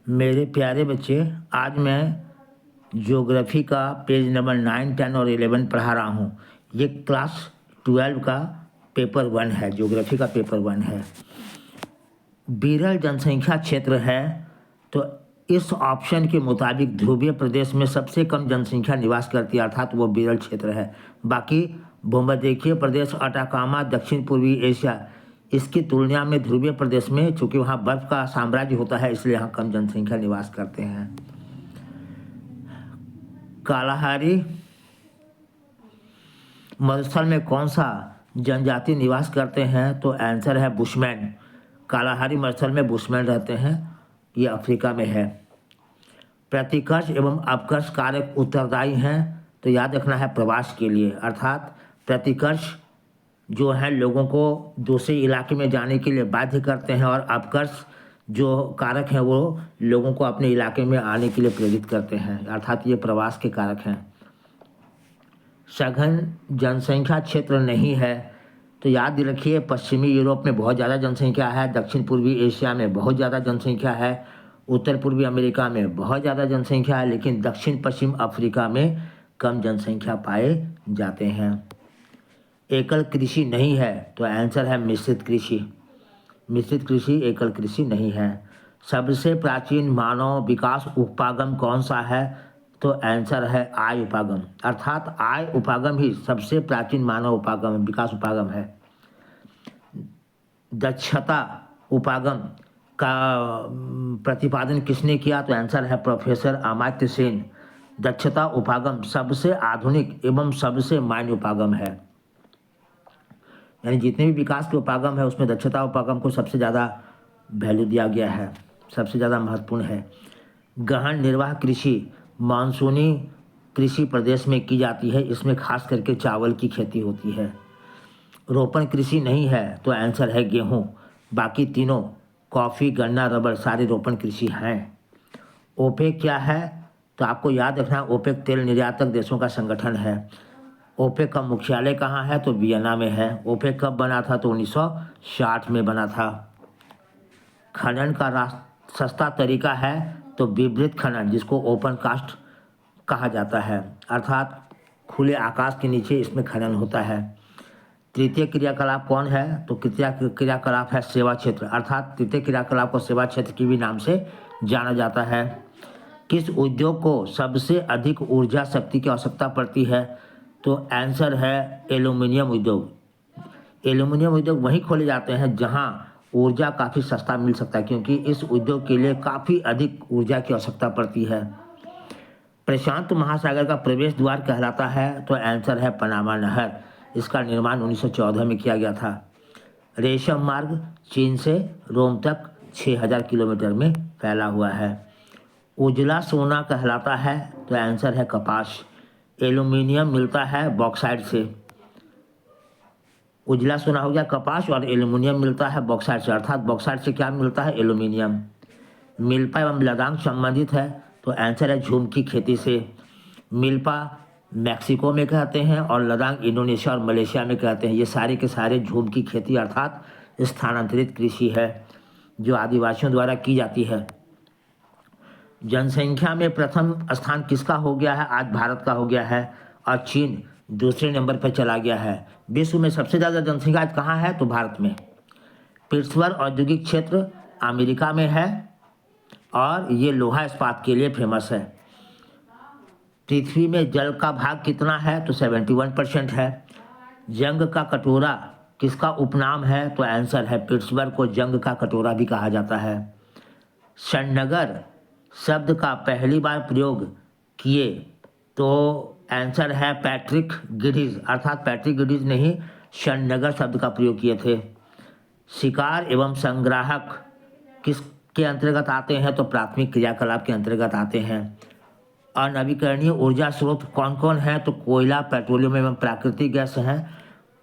मेरे प्यारे बच्चे, आज मैं ज्योग्राफी का पेज नंबर 9, 10 और 11 पढ़ा रहा हूँ। ये क्लास 12 का पेपर 1 है, ज्योग्राफी का पेपर 1 है। विरल जनसंख्या क्षेत्र है, तो इस ऑप्शन के मुताबिक ध्रुवीय प्रदेश में सबसे कम जनसंख्या निवास करती है, अर्थात वो विरल क्षेत्र है। बाकी भूमध्यरेखीय प्रदेश अटाकामा, दक्षिण पूर्वी एशिया, इसकी तुलना में ध्रुवीय प्रदेश में चूंकि वहाँ बर्फ का साम्राज्य होता है, इसलिए यहाँ कम जनसंख्या निवास करते हैं। कालाहारी मरुस्थल में कौन सा जनजाति निवास करते हैं? तो आंसर है बुशमैन। कालाहारी मरुस्थल में बुशमैन रहते हैं, ये अफ्रीका में है। प्रतिकर्ष एवं अपकर्ष कारक उत्तरदायी हैं, तो याद रखना है प्रवास के लिए, अर्थात प्रतिकर्ष जो है लोगों को दूसरे इलाके में जाने के लिए बाध्य करते हैं, और अपकर्ष जो कारक हैं वो लोगों को अपने इलाके में आने के लिए प्रेरित करते हैं, अर्थात ये प्रवास के कारक हैं। सघन जनसंख्या क्षेत्र नहीं है, तो याद रखिए पश्चिमी यूरोप में बहुत ज़्यादा जनसंख्या है, दक्षिण पूर्वी एशिया में बहुत ज़्यादा जनसंख्या है, उत्तर पूर्वी अमेरिका में बहुत ज़्यादा जनसंख्या है, लेकिन दक्षिण पश्चिम अफ्रीका में कम जनसंख्या पाए जाते हैं। एकल कृषि नहीं है, तो आंसर है मिश्रित कृषि। मिश्रित कृषि एकल कृषि नहीं है। सबसे प्राचीन मानव विकास उपागम कौन सा है? तो आंसर है आय उपागम, अर्थात आय उपागम ही सबसे प्राचीन मानव उपागम विकास उपागम है। दक्षता उपागम का प्रतिपादन किसने किया? तो आंसर है प्रोफेसर अमात्य सेन। दक्षता उपागम सबसे आधुनिक एवं सबसे मान्य उपागम है, यानी जितने भी विकास के उपागम है उसमें दक्षता उपागम को सबसे ज़्यादा वैल्यू दिया गया है, सबसे ज़्यादा महत्वपूर्ण है। गहन निर्वाह कृषि मानसूनी कृषि प्रदेश में की जाती है, इसमें खास करके चावल की खेती होती है। रोपण कृषि नहीं है, तो आंसर है गेहूँ। बाकी तीनों कॉफ़ी, गन्ना, रबर सारे रोपण कृषि हैं। ओपेक क्या है? तो आपको याद रखना, ओपेक तेल निर्यातक देशों का संगठन है। ओपेक का मुख्यालय कहाँ है? तो वियना में है। ओपेक कब बना था? तो 1960 में बना था। खनन का सस्ता तरीका है, तो विवृत खनन, जिसको ओपन कास्ट कहा जाता है, अर्थात खुले आकाश के नीचे इसमें खनन होता है। तृतीय क्रियाकलाप कौन है? तो तृतीय क्रियाकलाप है सेवा क्षेत्र, अर्थात तृतीय क्रियाकलाप को सेवा क्षेत्र की भी नाम से जाना जाता है। किस उद्योग को सबसे अधिक ऊर्जा शक्ति की आवश्यकता पड़ती है? तो आंसर है एल्यूमिनियम उद्योग। एल्यूमिनियम उद्योग वहीं खोले जाते हैं जहां ऊर्जा काफ़ी सस्ता मिल सकता है, क्योंकि इस उद्योग के लिए काफ़ी अधिक ऊर्जा की आवश्यकता पड़ती है। प्रशांत महासागर का प्रवेश द्वार कहलाता है, तो आंसर है पनामा नहर। इसका निर्माण 1914 में किया गया था। रेशम मार्ग चीन से रोम तक 6000 किलोमीटर में फैला हुआ है। उजला सोना कहलाता है, तो आंसर है कपास। एल्यूमिनियम मिलता है बॉक्साइट से। उजला सोना हो गया कपास, और एल्यूमिनियम मिलता है बॉक्साइट से, अर्थात बॉक्साइट से क्या मिलता है? एल्यूमिनियम। मिल्पा एवं लदांग संबंधित है, तो आंसर है झूम की खेती से। मिल्पा मैक्सिको में कहते हैं और लदांग इंडोनेशिया और मलेशिया में कहते हैं। ये सारे के सारे झूम की खेती अर्थात स्थानांतरित कृषि है जो आदिवासियों द्वारा की जाती है। जनसंख्या में प्रथम स्थान किसका हो गया है? आज भारत का हो गया है, और चीन दूसरे नंबर पर चला गया है। विश्व में सबसे ज़्यादा जनसंख्या आज कहाँ है? तो भारत में। पिट्सबर्ग औद्योगिक क्षेत्र अमेरिका में है, और ये लोहा इस्पात के लिए फेमस है। पृथ्वी में जल का भाग कितना है? तो 71% है। जंग का कटोरा किसका उपनाम है? तो आंसर है पिट्सबर्ग को जंग का कटोरा भी कहा जाता है। श्रीनगर शब्द का पहली बार प्रयोग किए, तो आंसर है पैट्रिक गिडीज, अर्थात पैट्रिक गिडीज ने ही श्रीनगर शब्द का प्रयोग किए थे। शिकार एवं संग्राहक किसके अंतर्गत आते हैं? तो प्राथमिक क्रियाकलाप के अंतर्गत आते हैं। अनवीकरणीय ऊर्जा स्रोत कौन कौन है? तो कोयला, पेट्रोलियम एवं प्राकृतिक गैस हैं।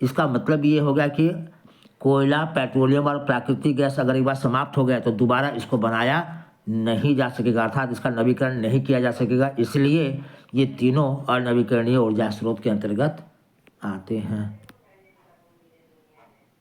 इसका मतलब ये हो गया कि कोयला, पेट्रोलियम और प्राकृतिक गैस अगर एक बार समाप्त हो गया तो दोबारा इसको बनाया नहीं जा सकेगा, अर्थात इसका नवीकरण नहीं किया जा सकेगा। इसलिए ये तीनों अनवीकरणीय ऊर्जा स्रोत के अंतर्गत आते हैं।